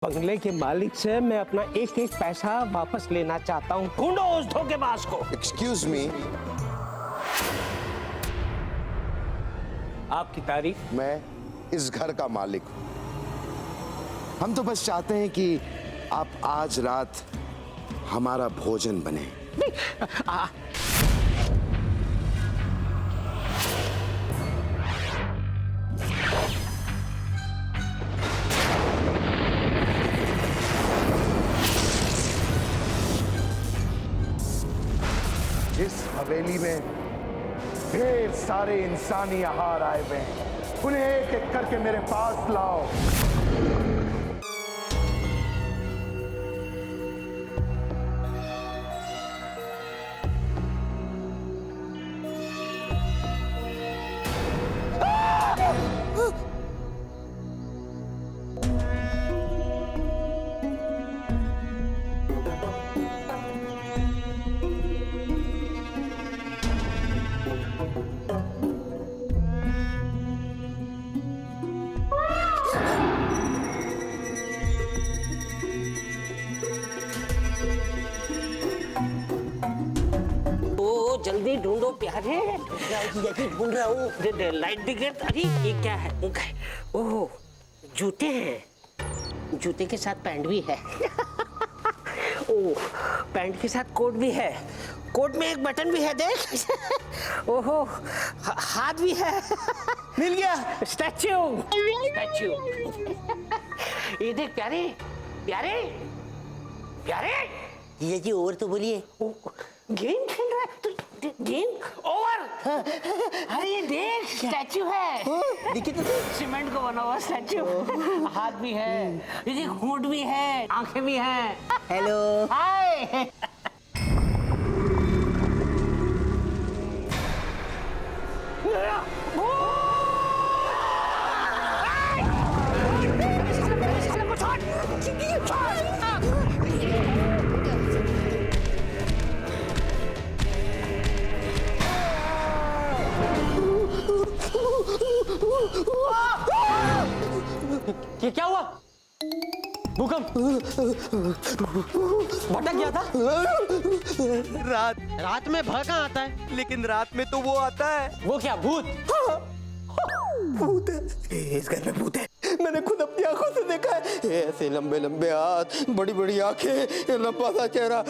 बंगले के मालिक से मैं अपना एक एक पैसा वापस लेना चाहता हूँ। ढूंढो उस धोखेबाज को। एक्सक्यूज मी, आपकी तारीफ? मैं इस घर का मालिक हूं। हम तो बस चाहते हैं कि आप आज रात हमारा भोजन बने। इस हवेली में ढेर सारे इंसानी आहार आए हुए हैं, उन्हें एक एक करके मेरे पास लाओ। जल्दी ढूंढो प्यारे। ढूंढ रहा हूँ। लाइट दिख रहा। अरे ये क्या है? ओह, जूते हैं। जूते के साथ पैंट भी है। ओह, पैंट के साथ कोट भी है। कोट में एक बटन भी है, देख। ओहो, हाथ भी है। मिल गया। स्टैच्यू। स्टैच्यू। ये देख प्यारे, प्यारे, प्यारे। ये जी और तो बोलिए। गेम खेल रहा है तो गेम ओवर। अरे ये देख, स्टैच्यू है। देखिए तो सीमेंट का बना हुआ स्टैच्यू। हाथ भी है, ये देख, होंठ भी है, आंखें भी हैं। हेलो। हाय। ये क्या हुआ? भूकंप भटक गया था। रात में भय कहाँ आता है, लेकिन रात में तो वो आता है। वो क्या भूत? भूत है, इस घर में भूत है। मैंने खुद अपनी आंखों से देखा है। ऐसे लंबे लंबे हाथ, बड़ी बड़ी आंखें, लंबा सा चेहरा।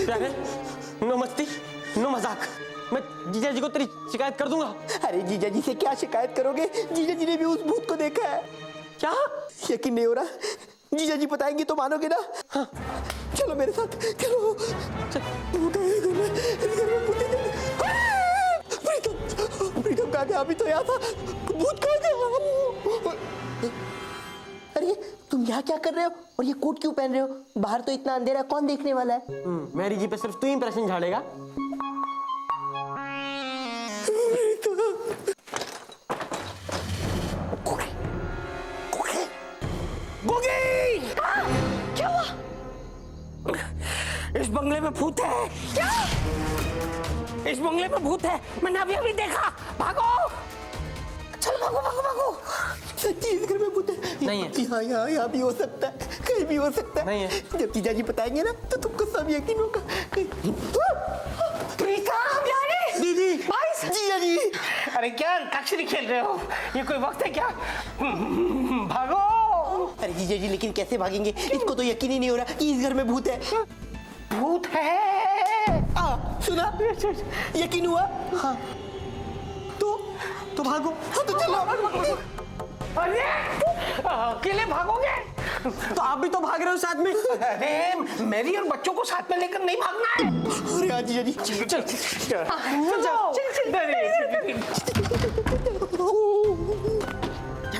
प्यारे, नो मस्ती, नो मजाक। मैं जीजा जी को तेरी शिकायत कर दूंगा। अरे जीजा जी से क्या शिकायत करोगे? जीजा जी ने भी उस भूत को देखा है। क्या? यकीन नहीं हो रहा? जीजा जी बताएंगे तो मानोगे ना? हाँ। चलो मेरे साथ, चलो। भूत है इस घर में, इस घर में भूत है। प्रीतम, प्रीतम कहाँ गया? अभी तो यहाँ था। भूत कहाँ गया? अरे तुम यहाँ क्या कर रहे हो? और ये कोट क्यों पहन रहे हो? बाहर तो इतना अंधेरा, कौन देखने वाला है? मैरी जी पे सिर्फ तू ही इंप्रेशन झाड़ेगा। क्या हुआ? इस बंगले में भूत है। क्या? इस बंगले में भूत है। मैंने अभी अभी देखा। भागो, चलो भागो भागो भागो। सच्ची इस घर में भूत है? नहीं है। यहाँ भी हो सकता है, कहीं भी हो सकता है। नहीं है। जब जीजा जी बताएंगे ना तो तुमको सब यकीन होगा। प्रीतम, यानी दीदी, भाई, जीजा जी। अरे क्या अंताक्षरी खेल रहे हो? ये कोई वक्त है क्या? भागो। अरे जीजा जी, लेकिन कैसे भागेंगे? इसको तो यकीन ही नहीं हो रहा कि इस घर में भूत है। भूत है। सुना? यकीन हुआ? हाँ। तो भागो। हाँ तो चलो। अरे अकेले भागोगे? तो आप भी तो भाग रहे हो साथ में। अरे मेरी और बच्चों को साथ में लेकर नहीं भागना है। अरे हाँ जीजा जी, चल चल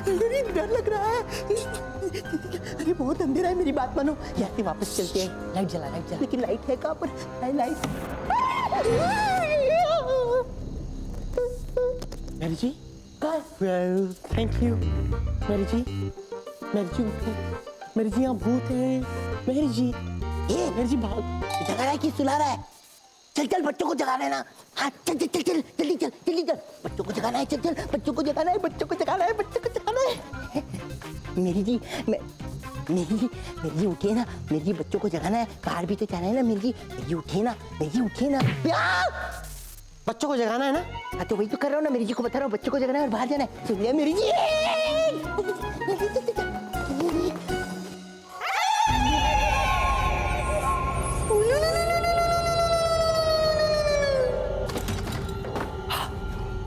अरे डर लग रहा है। अरे बहुत अंधेरा है, मेरी बात मानो। यहाँ से वापस चलते हैं। लाइट जला, लाइट जला। लेकिन लाइट है कहाँ पर? Light. Mary ji, thank you. Mary ji, Mary ji उठो। मैरी जी यहाँ भूत है। मैरी जी, ये मैरी जी भाग। जगा रहा है कि सुला रहा है? चल चल बच्चों को जगाना है ना। हाँ चल चल चल चल जल्दी चल जल्दी चल, बच्चों को जगाना है, चल चल बच्चों को जगाना है, बच्चों को जगाना है, बच्चों को जगाना है। मेरी जी मेरी जी उठिए ना, मेरी जी बच्चों को जगाना है, बाहर भी तो जाना है ना मेरी जी उठिए ना, मेरी जी उठिए ना। बच्चों को जगाना है ना? हाँ तो वही तो कर रहा हूँ ना, मेरी जी को बता रहा हूँ बच्चों को जगाना है और बाहर जाना है। सुनिए मेरी जी।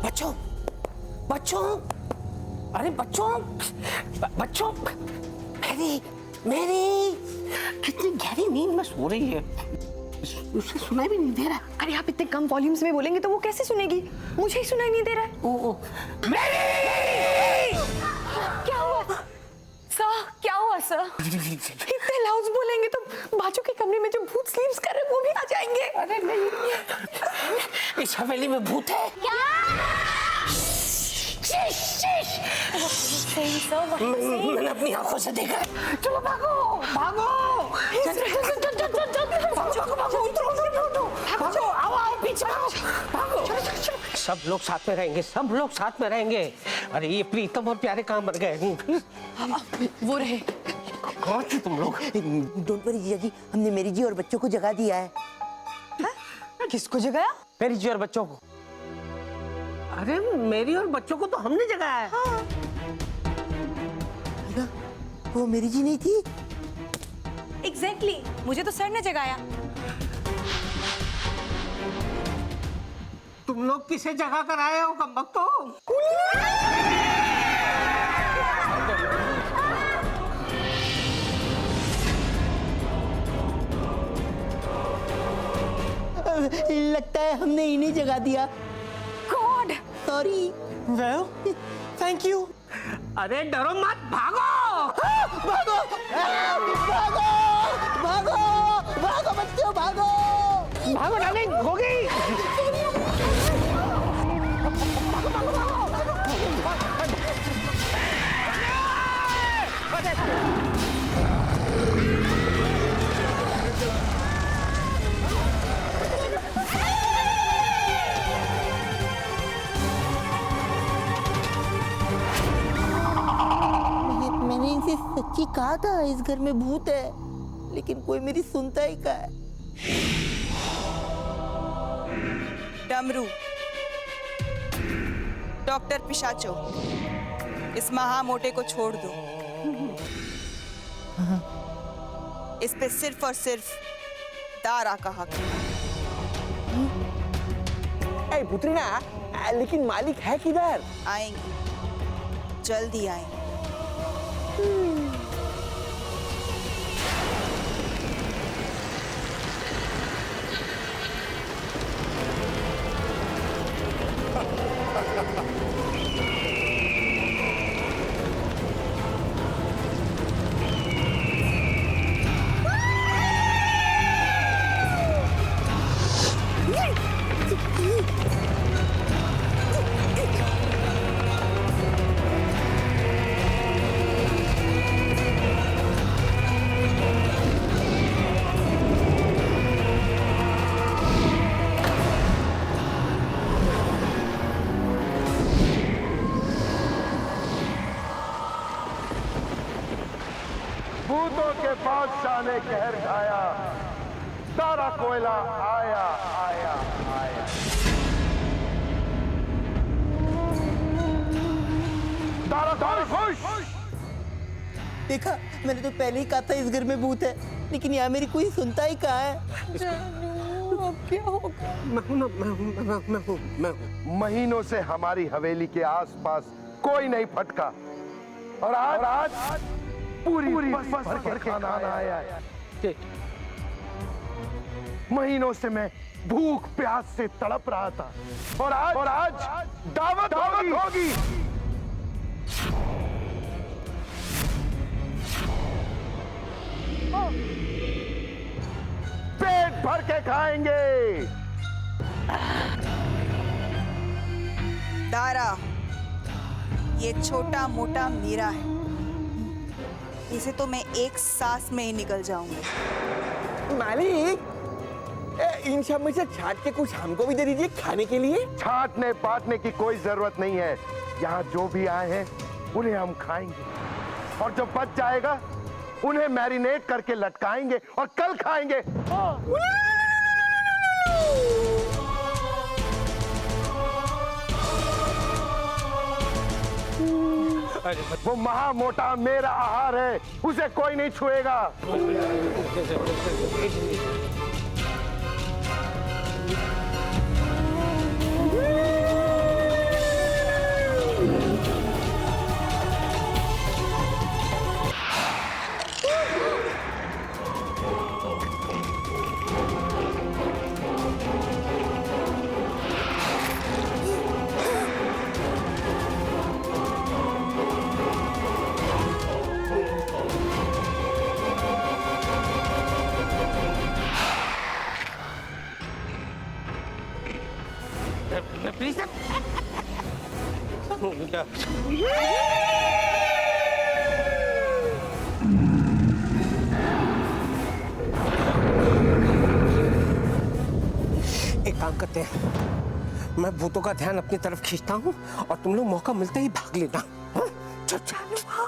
बच्चों बच्चों, अरे बच्चों बच्चों, मेरी मेरी कितनी गहरी नींद में सो रही है, उसे सुनाई भी नहीं दे रहा। अरे आप इतने कम वॉल्यूम्स में बोलेंगे तो वो कैसे सुनेगी? मुझे ही सुनाई नहीं दे रहा है। ओ मेरी, क्या हुआ सर? क्या हुआ सर? इतने लाउड बोलेंगे तो बाजू के कमरे में जो भूत स्लीप्स कर रहे हैं वो भी आ जाएंगे। अरे नहीं, इस हवेली में भूत है। मैंने अपनी आंखों से देखा है। चलो भागो भागो, भागो, आओ आओ पीछे आओ, भागो। सब लोग साथ में रहेंगे, सब लोग साथ में रहेंगे। अरे ये प्रीतम और प्यारे कहाँ मर गए? वो रहे। कौन थे तुम लोग? डोंट वरी जीजा जी, हमने मेरी जी और बच्चों को जगा दिया है। किसको जगाया? मेरी जी और बच्चों को। अरे मेरी और बच्चों को तो हमने जगाया है। हाँ। वो मेरी जी नहीं थी? एग्जैक्टली, मुझे तो सर ने जगाया। तुम लोग किसे जगा कर आए हो कमबख्तो? लगता है हमने इन्हें जगा दिया। God, sorry. Well, thank you. अरे डरो मत, भागो भागो भागो भागो भागो बच्चों भागो। भागो डार्लिंग, होगी। मैंने इनसे सच्ची कहा था इस घर में भूत है, लेकिन कोई मेरी सुनता ही का है। डमरू, डॉक्टर पिशाचो, इस महामोटे को छोड़ दो। इस पे सिर्फ और सिर्फ दारा का हक है। ए पुत्रीना, लेकिन मालिक है किधर? आएंगे, जल्दी आएंगे। भूतों के बादशाह ने कहर ढाया, सारा कोयला आया आया आया। सारा खुश। देखा, मैंने तो पहले ही कहा था इस घर में भूत है, लेकिन यहाँ मेरी कोई सुनता ही कहाँ है। अब क्या होगा? मैं हूँ। महीनों से हमारी हवेली के आसपास कोई नहीं फटका, और आज पूरी बस भर के खाना आया है। महीनों से मैं भूख प्यास से तड़प रहा था, और आज दावत होगी। पेट भर के खाएंगे। दारा, ये छोटा मोटा मेरा है, इसे तो मैं एक सांस में ही निकल जाऊंगी। मालिक, इन सब में से छाट के कुछ हमको भी दे दीजिए खाने के लिए। छाटने बांटने की कोई जरूरत नहीं है। यहाँ जो भी आए हैं उन्हें हम खाएंगे और जो बच जाएगा उन्हें मैरिनेट करके लटकाएंगे और कल खाएंगे। वो महा मोटा मेरा आहार है, उसे कोई नहीं छुएगा। प्लीज एक काम करते हैं, मैं भूतों का ध्यान अपनी तरफ खींचता हूँ और तुम लोग मौका मिलते ही भाग लेना। हाँ? चलो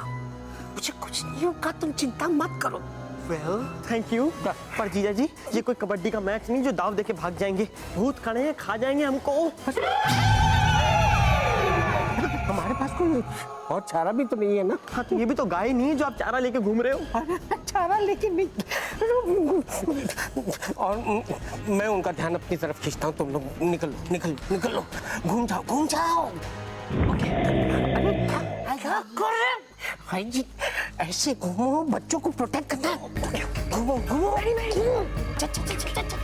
मुझे कुछ नहीं होगा, तुम चिंता मत करो। Well thank you. पर जीजा जी ये कोई कबड्डी का मैच नहीं जो दाव देके भाग जाएंगे। भूत खड़े हैं, खा जाएंगे हमको। हमारे पास कोई और चारा भी तो नहीं है ना। हाँ तो ये भी तो गाय नहीं है जो आप चारा लेके घूम रहे हो। चारा लेके नहीं। और मैं उनका ध्यान अपनी तरफ खींचता हूँ, तुम लोग निकल लो निकल लो निकल लो, घूम जाओ घूम जाओ। भाई जी ऐसे घूमो, बच्चों को प्रोटेक्ट करना है। घूमो घूमो चल चल चल चल चल।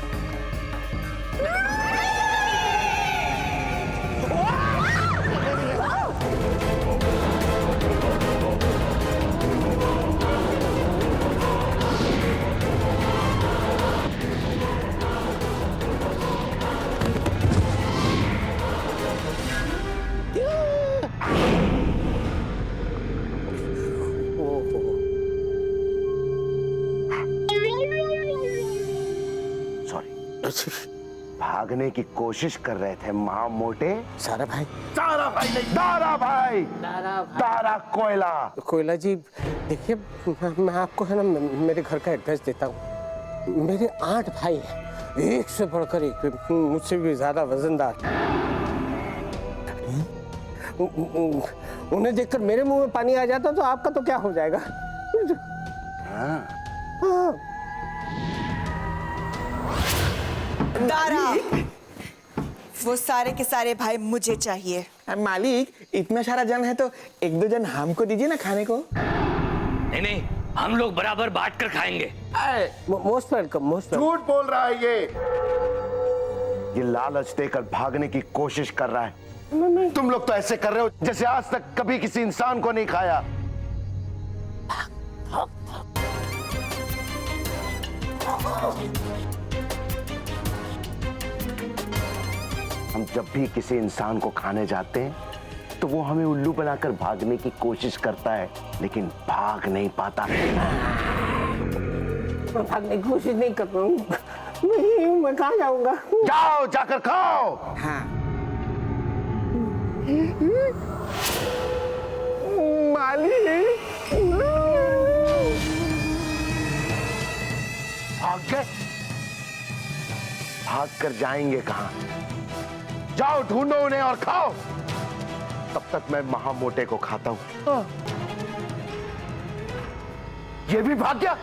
भागने की कोशिश कर रहे थे महा मोटे। सारा भाई, सारा भाई नहीं, दारा भाई, दारा कोयला। कोयला जी देखिए, मैं आपको है ना मेरे घर का एड्रेस देता हूँ। मेरे 8 भाई हैं, एक से बढ़कर एक, मुझसे भी ज्यादा वजनदार। उन्हें देखकर मेरे मुंह में पानी आ जाता तो आपका तो क्या हो जाएगा। हाँ। दारा, वो सारे के सारे भाई मुझे चाहिए। मालिक इतना सारा जन है तो 1-2 जन हमको दीजिए ना खाने को। नहीं नहीं, हम लोग बराबर बांट कर खाएंगे। Most welcome most welcome. झूठ बोल रहा है ये लालच देकर भागने की कोशिश कर रहा है। तुम लोग तो ऐसे कर रहे हो जैसे आज तक कभी किसी इंसान को नहीं खाया। हम जब भी किसी इंसान को खाने जाते हैं तो वो हमें उल्लू बनाकर भागने की कोशिश करता है, लेकिन भाग नहीं पाता। मैं भागने की कोशिश नहीं कर रहा हूँ, मैं कहाँ जाऊंगा। जाओ जाकर खाओ। हाँ। मालिक भाग गए। भाग कर जाएंगे कहां? जाओ ढूंढो उन्हें और खाओ। तब तक मैं महामोटे को खाता हूं। ये भी भाग गया।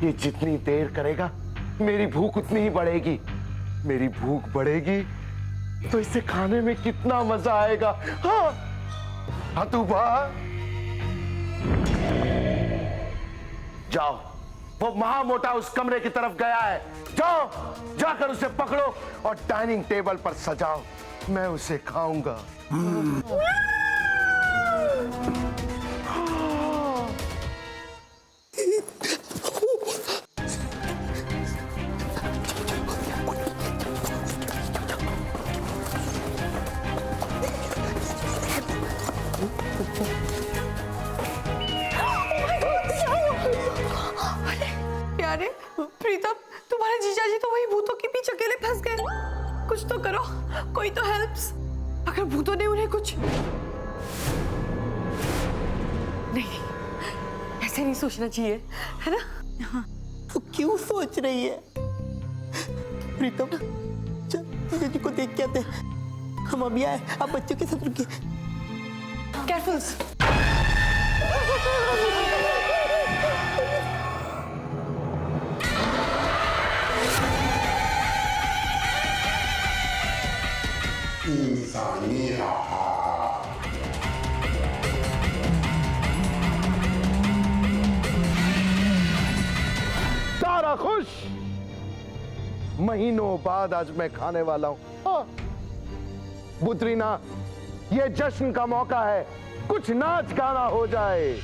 ये जितनी देर करेगा मेरी भूख उतनी ही बढ़ेगी। मेरी भूख बढ़ेगी तो इसे खाने में कितना मजा आएगा। हाँ हाँ तू जाओ, वो महामोटा उस कमरे की तरफ गया है। जाओ जाकर उसे पकड़ो और डाइनिंग टेबल पर सजाओ, मैं उसे खाऊंगा। अरे प्रीतम, तुम्हारे जीजाजी तो वही भूतों के बीच अकेले फंस गए। कुछ तो करो, कोई तो हेल्प्स। अगर भूतों ने उन्हें कुछ नहीं, ऐसे नहीं सोचना चाहिए, है ना? तो क्यों सोच रही है प्रीतम? चल जीजाजी को देख के आते हैं। हम अभी आए, आप बच्चों के साथ रुकिए। केयरफुल। तारा खुश, महीनों बाद आज मैं खाने वाला हूं। बुद्रीना, ये जश्न का मौका है, कुछ नाच गाना हो जाए।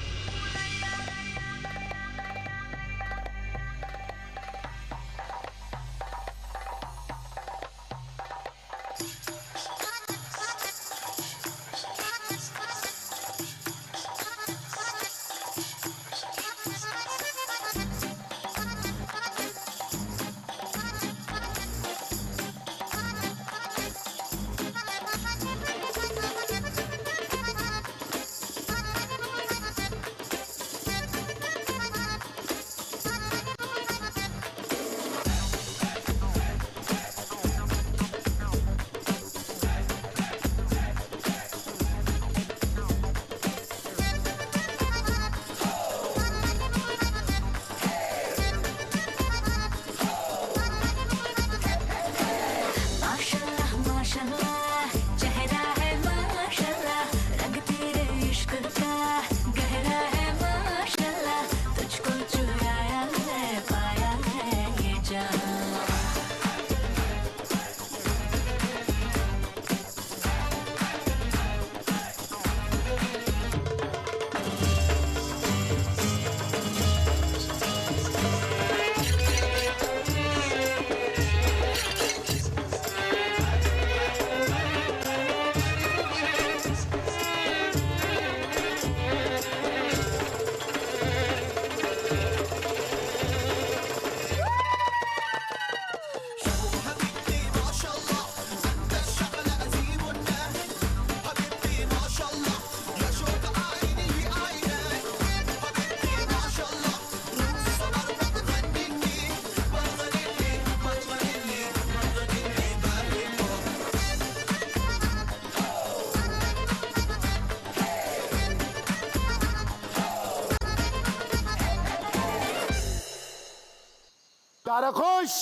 दारा खुश,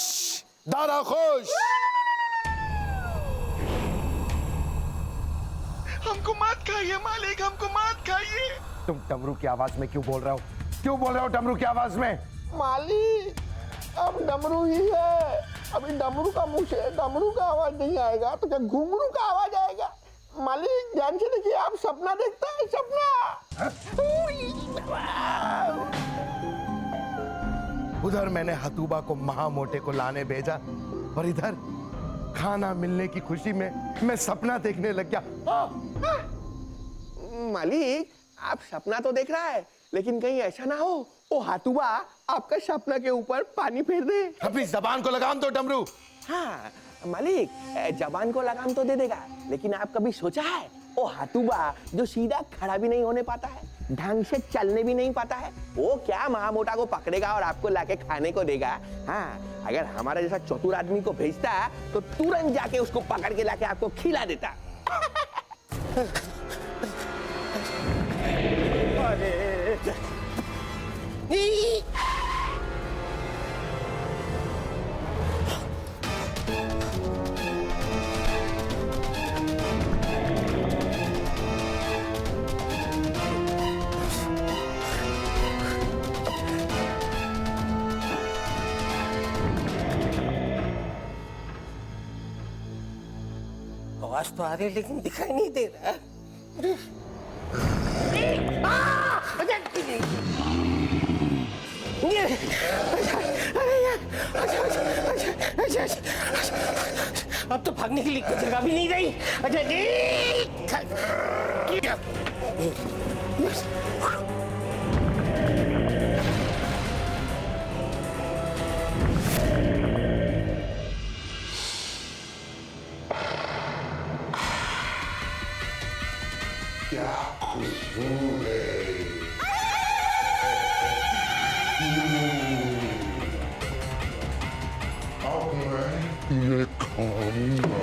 दारा खुश। हमको मत खाइए मालिक, हमको मत खाइए। तुम डमरू की आवाज में क्यों बोल रहे हो? क्यों बोल रहे हो डमरू की आवाज में? मालिक, अब डमरू ही है। अभी डमरू का मुंह से डमरू का आवाज नहीं आएगा तो क्या घुंघरू का आवाज आएगा? मालिक ध्यान से देखिए, आप सपना देखता है, सपना। उधर मैंने हतूबा को महामोटे को लाने भेजा और इधर खाना मिलने की खुशी में मैं सपना देखने लग गया। मालिक, आप सपना तो देख रहा है, लेकिन कहीं ऐसा ना हो वो हाथुआ आपका सपना के ऊपर पानी फेर दे। अपनी जबान को लगाम दो डमरू। हाँ मालिक, जबान को लगाम तो दे देगा, लेकिन आप कभी सोचा है वो हाथुआ जो सीधा खड़ा भी नहीं होने पाता है, ढंग से चलने भी नहीं पाता है, वो क्या महामोटा को पकड़ेगा और आपको लाके खाने को देगा? हाँ, अगर हमारा जैसा चतुर आदमी को भेजता तो तुरंत जाके उसको पकड़ के लाके आपको खिला देता। आवाज तो आ रही है लेकिन दिखाई नहीं दे रहा। अब तो भागने के लिए कोई जगह भी नहीं रही। ये खाऊंगा।